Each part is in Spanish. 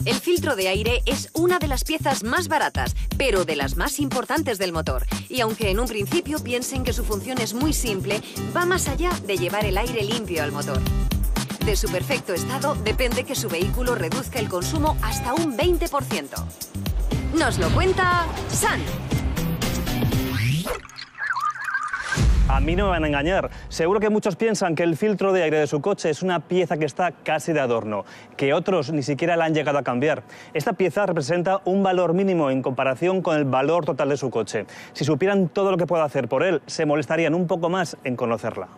El filtro de aire es una de las piezas más baratas, pero de las más importantes del motor. Y aunque en un principio piensen que su función es muy simple, va más allá de llevar el aire limpio al motor. De su perfecto estado depende que su vehículo reduzca el consumo hasta un 20%. Nos lo cuenta San. A mí no me van a engañar. Seguro que muchos piensan que el filtro de aire de su coche es una pieza que está casi de adorno, que otros ni siquiera la han llegado a cambiar. Esta pieza representa un valor mínimo en comparación con el valor total de su coche. Si supieran todo lo que puede hacer por él, se molestarían un poco más en conocerla.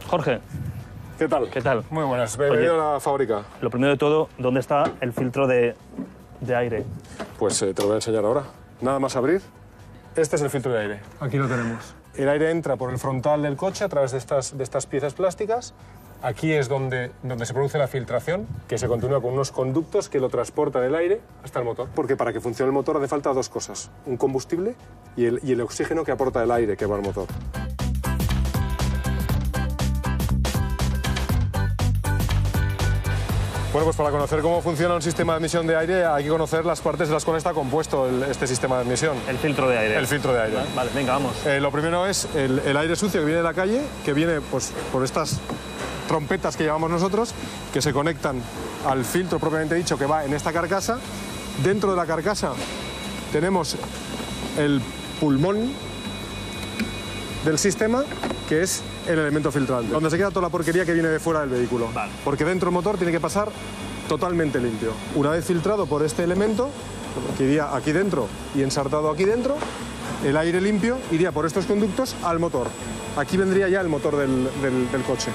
Jorge. ¿Qué tal? ¿Qué tal? Muy buenas. Bienvenido a la fábrica. Lo primero de todo, ¿dónde está el filtro de aire? Pues te lo voy a enseñar ahora. Nada más abrir. Este es el filtro de aire. Aquí lo tenemos. El aire entra por el frontal del coche a través de estas piezas plásticas. Aquí es donde se produce la filtración, que se continúa con unos conductos que lo transportan el aire hasta el motor. Porque para que funcione el motor hace falta dos cosas. Un combustible y el oxígeno que aporta el aire que va al motor. Bueno, pues para conocer cómo funciona un sistema de admisión de aire hay que conocer las partes de las cuales está compuesto este sistema de admisión. El filtro de aire. El filtro de aire. Vale, venga, vamos. Lo primero es el aire sucio que viene de la calle, que viene pues, por estas trompetas que llamamos nosotros, que se conectan al filtro propiamente dicho que va en esta carcasa. Dentro de la carcasa tenemos el pulmón del sistema, que es el elemento filtrante, donde se queda toda la porquería que viene de fuera del vehículo. Vale. Porque dentro del motor tiene que pasar totalmente limpio. Una vez filtrado por este elemento, que iría aquí dentro y ensartado aquí dentro, el aire limpio iría por estos conductos al motor. Aquí vendría ya el motor del coche.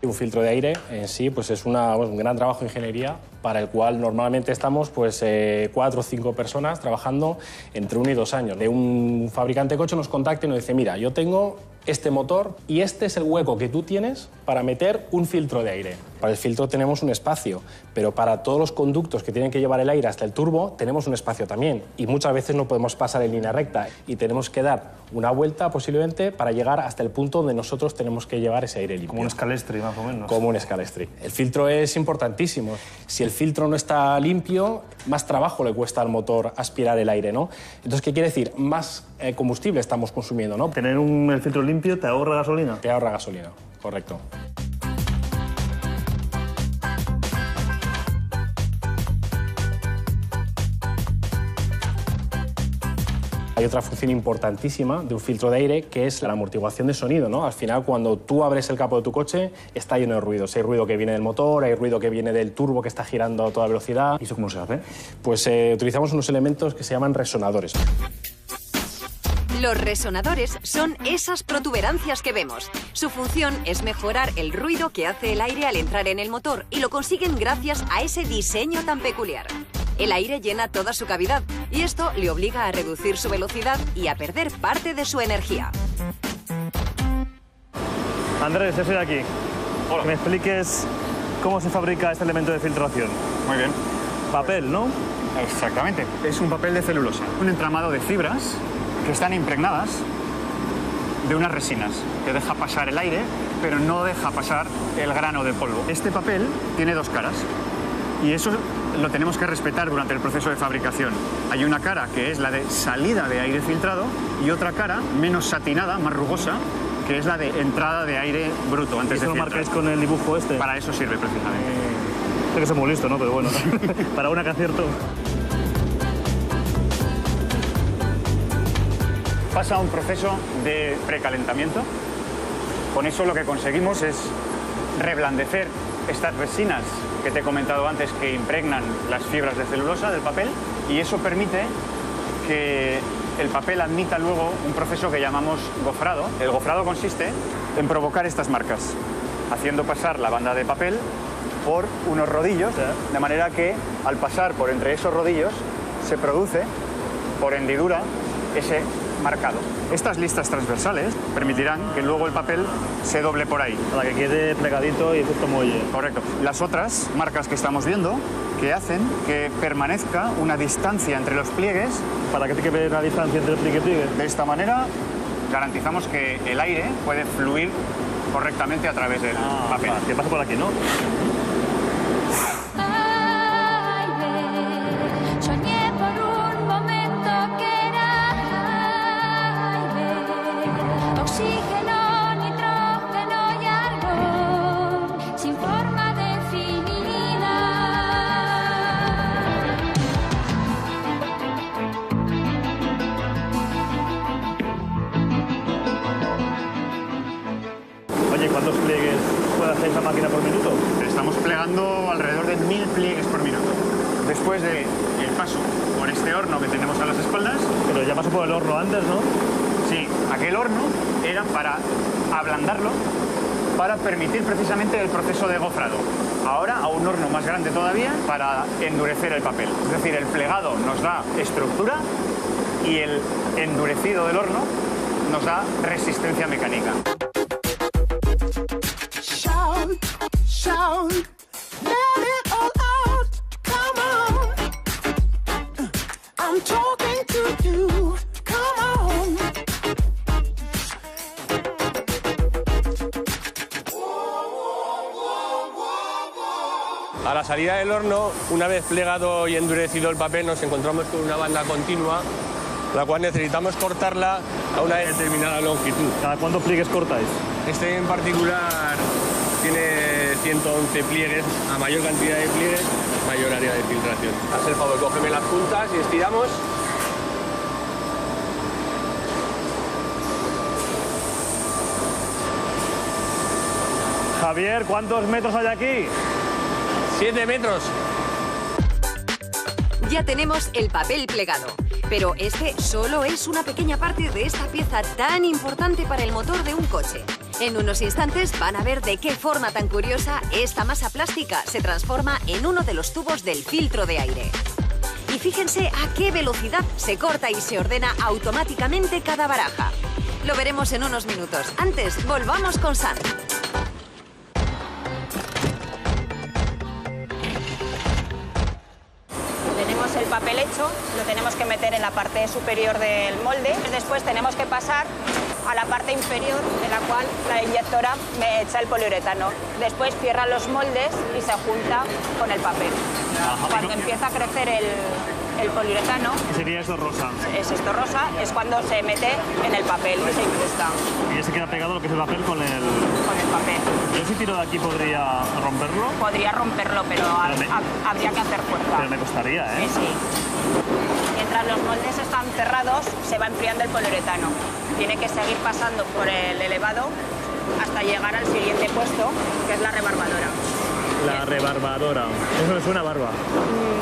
Un filtro de aire en sí pues es un gran trabajo de ingeniería para el cual normalmente estamos 4 o 5 personas trabajando entre 1 y 2 años. De un fabricante de coche nos contacta y nos dice, mira, yo tengo este motor y este es el hueco que tú tienes para meter un filtro de aire. Para el filtro tenemos un espacio, pero para todos los conductos que tienen que llevar el aire hasta el turbo tenemos un espacio también. Y muchas veces no podemos pasar en línea recta y tenemos que dar una vuelta posiblemente para llegar hasta el punto donde nosotros tenemos que llevar ese aire limpio. Como un escalestri, más o menos. Como un escalestri. El filtro es importantísimo. Si el filtro no está limpio, más trabajo le cuesta al motor aspirar el aire, ¿no? Entonces, ¿qué quiere decir? Más combustible estamos consumiendo, ¿no? Tener el filtro limpio te ahorra gasolina. Te ahorra gasolina, correcto. Hay otra función importantísima de un filtro de aire, que es la amortiguación de sonido, ¿no? Al final, cuando tú abres el capó de tu coche, está lleno de ruidos. Hay ruido que viene del motor, hay ruido que viene del turbo que está girando a toda velocidad. ¿Y eso cómo se hace? Pues utilizamos unos elementos que se llaman resonadores. Los resonadores son esas protuberancias que vemos. Su función es mejorar el ruido que hace el aire al entrar en el motor y lo consiguen gracias a ese diseño tan peculiar. El aire llena toda su cavidad y esto le obliga a reducir su velocidad y a perder parte de su energía. Andrés, yo soy de aquí. Hola. ¿Me expliques cómo se fabrica este elemento de filtración? Muy bien. Papel, ¿no? Exactamente. Es un papel de celulosa, un entramado de fibras que están impregnadas de unas resinas que deja pasar el aire, pero no deja pasar el grano de polvo. Este papel tiene dos caras y eso lo tenemos que respetar durante el proceso de fabricación. Hay una cara que es la de salida de aire filtrado y otra cara menos satinada, más rugosa, que es la de entrada de aire bruto antes de filtrar. ¿Eso lo marcáis con el dibujo este? Para eso sirve precisamente. Sé que soy muy listo, ¿no? Pero bueno, para una que acierto. Pasa un proceso de precalentamiento. Con eso lo que conseguimos es reblandecer estas resinas que te he comentado antes que impregnan las fibras de celulosa del papel y eso permite que el papel admita luego un proceso que llamamos gofrado. El gofrado consiste en provocar estas marcas. haciendo pasar la banda de papel por unos rodillos, de manera que al pasar por entre esos rodillos se produce, por hendidura, ese marcado. Estas listas transversales permitirán que luego el papel se doble por ahí. Para que quede plegadito y justo muelle. Correcto. Las otras marcas que estamos viendo que hacen que permanezca una distancia entre los pliegues. ¿Para qué tiene que ver la distancia entre el pliegue y pliegue? De esta manera garantizamos que el aire puede fluir correctamente a través del papel. Que pasa por aquí, ¿no? Soñé por un momento que era oxígeno, nitrógeno y argón, sin forma definida. Oye, ¿cuántos pliegues puede hacer esa máquina por minuto? Estamos plegando alrededor de 1000 pliegues por minuto. Después del paso por este horno que tenemos a las espaldas. Pero ya pasó por el horno antes, ¿no? Sí, aquel horno era para ablandarlo, para permitir precisamente el proceso de gofrado. Ahora a un horno más grande todavía para endurecer el papel. Es decir, el plegado nos da estructura y el endurecido del horno nos da resistencia mecánica. Shout, shout, let it all out, come on. I'm talking to you, come on. A la salida del horno, una vez plegado y endurecido el papel, nos encontramos con una banda continua, la cual necesitamos cortarla a una determinada longitud. ¿Cada cuántos pliegues cortáis? Este en particular tiene 111 pliegues. A mayor cantidad de pliegues, mayor área de filtración. Haz el favor, cógeme las puntas y estiramos. Javier, ¿cuántos metros hay aquí? 7 metros. Ya tenemos el papel plegado, pero este solo es una pequeña parte de esta pieza tan importante para el motor de un coche. En unos instantes van a ver de qué forma tan curiosa esta masa plástica se transforma en uno de los tubos del filtro de aire. Y fíjense a qué velocidad se corta y se ordena automáticamente cada baraja. Lo veremos en unos minutos. Antes, volvamos con Sam. Tenemos el papel hecho, lo tenemos que meter en la parte superior del molde. Después tenemos que pasar a la parte inferior, en la cual la inyectora me echa el poliuretano. Después cierra los moldes y se junta con el papel. Cuando empieza a crecer el poliuretano, ¿Qué sería esto rosa? es esto rosa, es cuando se mete en el papel y se incrusta Y ya se queda pegado lo que es el papel con el... con el papel. Yo si tiro de aquí podría romperlo, Podría romperlo, pero habría que hacer fuerza. pero me costaría, ¿eh? Sí, sí. Mientras los moldes están cerrados, se va enfriando el poliuretano. Tiene que seguir pasando por el elevado hasta llegar al siguiente puesto, que es la rebarbadora. La rebarbadora. Eso me suena a barba.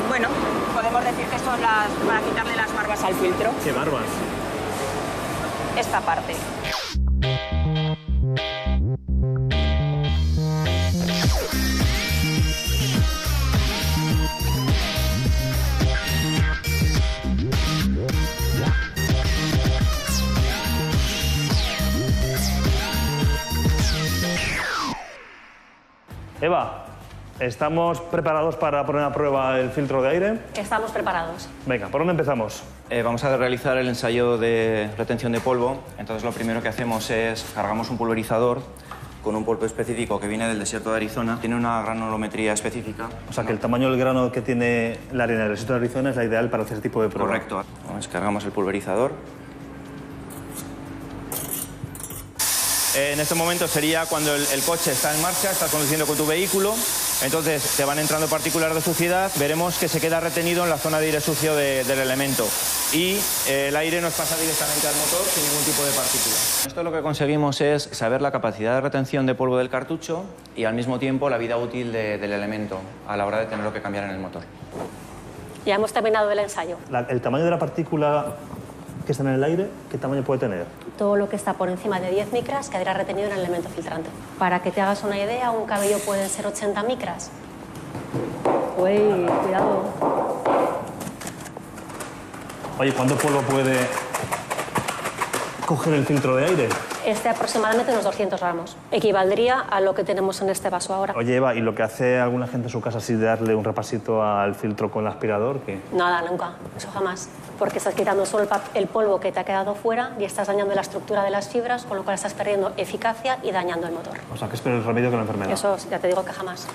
Bueno, podemos decir que son para quitarle las barbas al filtro. ¡Qué barbas! Esta parte. Eva, ¿estamos preparados para poner a prueba el filtro de aire? Estamos preparados. Venga, ¿por dónde empezamos? Vamos a realizar el ensayo de retención de polvo. Entonces lo primero que hacemos es cargamos un pulverizador con un polvo específico que viene del desierto de Arizona. Tiene una granulometría específica. O sea, que el tamaño del grano que tiene la arena del desierto de Arizona es la ideal para hacer ese tipo de prueba. Correcto. Cargamos el pulverizador. En este momento sería cuando el coche está en marcha, estás conduciendo con tu vehículo, entonces te van entrando partículas de suciedad, veremos que se queda retenido en la zona de aire sucio del elemento y el aire nos pasa directamente al motor sin ningún tipo de partícula. Esto lo que conseguimos es saber la capacidad de retención de polvo del cartucho y al mismo tiempo la vida útil del elemento a la hora de tenerlo que cambiar en el motor. Ya hemos terminado el ensayo. El tamaño de la partícula que está en el aire, ¿qué tamaño puede tener? Todo lo que está por encima de 10 micras quedará retenido en el elemento filtrante. Para que te hagas una idea, un cabello puede ser 80 micras. Uy, cuidado. Oye, ¿cuánto polvo puede coger el filtro de aire? Aproximadamente unos 200 gramos. Equivaldría a lo que tenemos en este vaso ahora. Oye, Eva, ¿y lo que hace alguna gente en su casa así de darle un repasito al filtro con el aspirador? ¿Qué? Nada, nunca. Eso jamás. Porque estás quitando solo el polvo que te ha quedado fuera y estás dañando la estructura de las fibras, con lo cual estás perdiendo eficacia y dañando el motor. O sea, que es peor el remedio que la enfermedad. Eso ya te digo que jamás.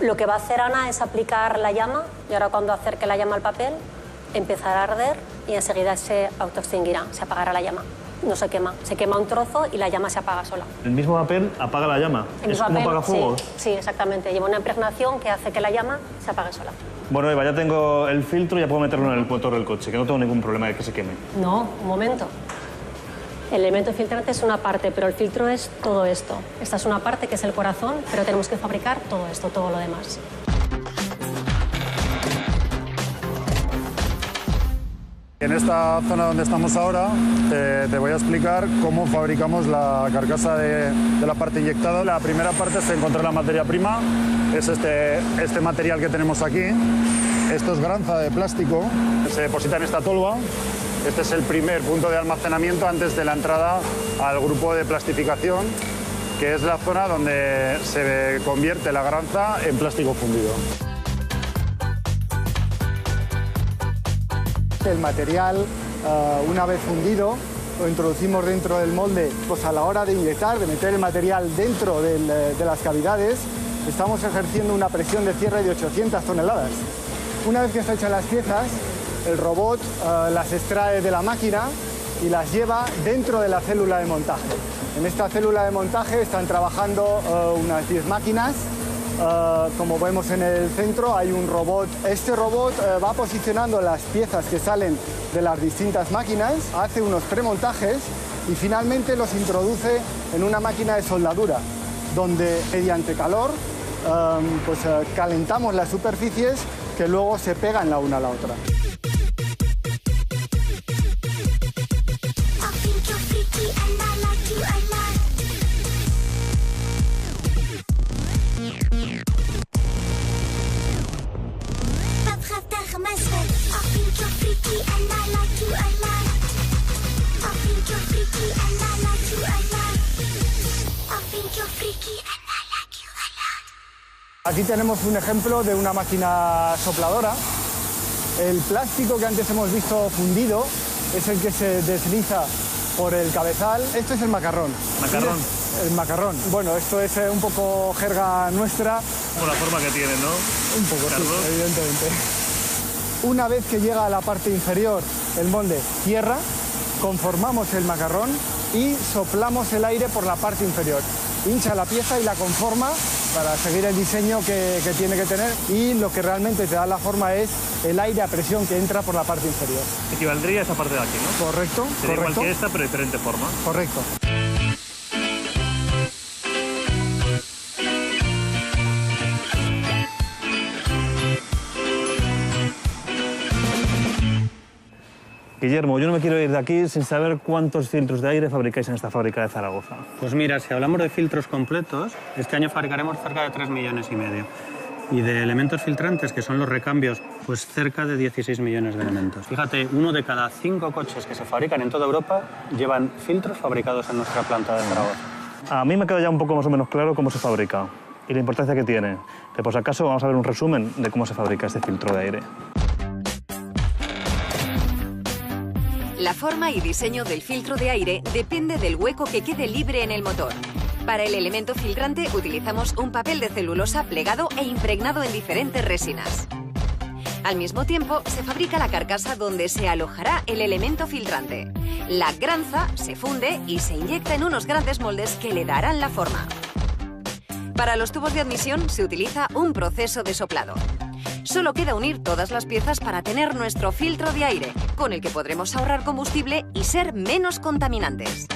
Lo que va a hacer Ana es aplicar la llama y ahora cuando acerque la llama al papel empezará a arder y enseguida se autoextinguirá, se apagará la llama. No se quema un trozo y la llama se apaga sola. ¿El mismo papel apaga la llama? ¿Es como apagafuegos? Sí, exactamente. Lleva una impregnación que hace que la llama se apague sola. Bueno, Eva, ya tengo el filtro y ya puedo meterlo en el motor del coche, que no tengo ningún problema de que se queme. No, un momento. El elemento filtrante es una parte, pero el filtro es todo esto. Esta es una parte que es el corazón, pero tenemos que fabricar todo esto, todo lo demás. En esta zona donde estamos ahora te voy a explicar cómo fabricamos la carcasa de la parte inyectada. La primera parte es encontrar la materia prima, es este material que tenemos aquí. Esto es granza de plástico, se deposita en esta tolva. Este es el primer punto de almacenamiento antes de la entrada al grupo de plastificación, que es la zona donde se convierte la granza en plástico fundido. El material, una vez fundido, lo introducimos dentro del molde. Pues a la hora de inyectar, de meter el material dentro de las cavidades, estamos ejerciendo una presión de cierre de 800 toneladas. Una vez que están hechas las piezas, el robot las extrae de la máquina y las lleva dentro de la célula de montaje. En esta célula de montaje están trabajando unas 10 máquinas. Como vemos en el centro hay un robot. Este robot va posicionando las piezas que salen de las distintas máquinas, hace unos premontajes y finalmente los introduce en una máquina de soldadura, donde mediante calor calentamos las superficies que luego se pegan la una a la otra. Aquí tenemos un ejemplo de una máquina sopladora. El plástico que antes hemos visto fundido es el que se desliza por el cabezal. Esto es el macarrón. ¿Macarrón? El macarrón. Bueno, esto es un poco jerga nuestra. Por la forma que tiene, ¿no? Un poco, sí, evidentemente. Una vez que llega a la parte inferior, el molde cierra, conformamos el macarrón y soplamos el aire por la parte inferior. Hincha la pieza y la conforma para seguir el diseño que tiene que tener, y lo que realmente te da la forma es el aire a presión que entra por la parte inferior. Equivaldría a esa parte de aquí, ¿no? Correcto. Sería correcto. igual que esta, pero de diferente forma. Correcto. Guillermo, yo no me quiero ir de aquí sin saber cuántos filtros de aire fabricáis en esta fábrica de Zaragoza. Pues mira, si hablamos de filtros completos, este año fabricaremos cerca de 3,5 millones. Y de elementos filtrantes, que son los recambios, pues cerca de 16 millones de elementos. Fíjate, 1 de cada 5 coches que se fabrican en toda Europa llevan filtros fabricados en nuestra planta de Zaragoza. A mí me queda ya un poco más o menos claro cómo se fabrica y la importancia que tiene. Pero por si acaso vamos a ver un resumen de cómo se fabrica este filtro de aire. La forma y diseño del filtro de aire depende del hueco que quede libre en el motor. Para el elemento filtrante utilizamos un papel de celulosa plegado e impregnado en diferentes resinas. Al mismo tiempo, se fabrica la carcasa donde se alojará el elemento filtrante. La granza se funde y se inyecta en unos grandes moldes que le darán la forma. Para los tubos de admisión se utiliza un proceso de soplado. Solo queda unir todas las piezas para tener nuestro filtro de aire, con el que podremos ahorrar combustible y ser menos contaminantes.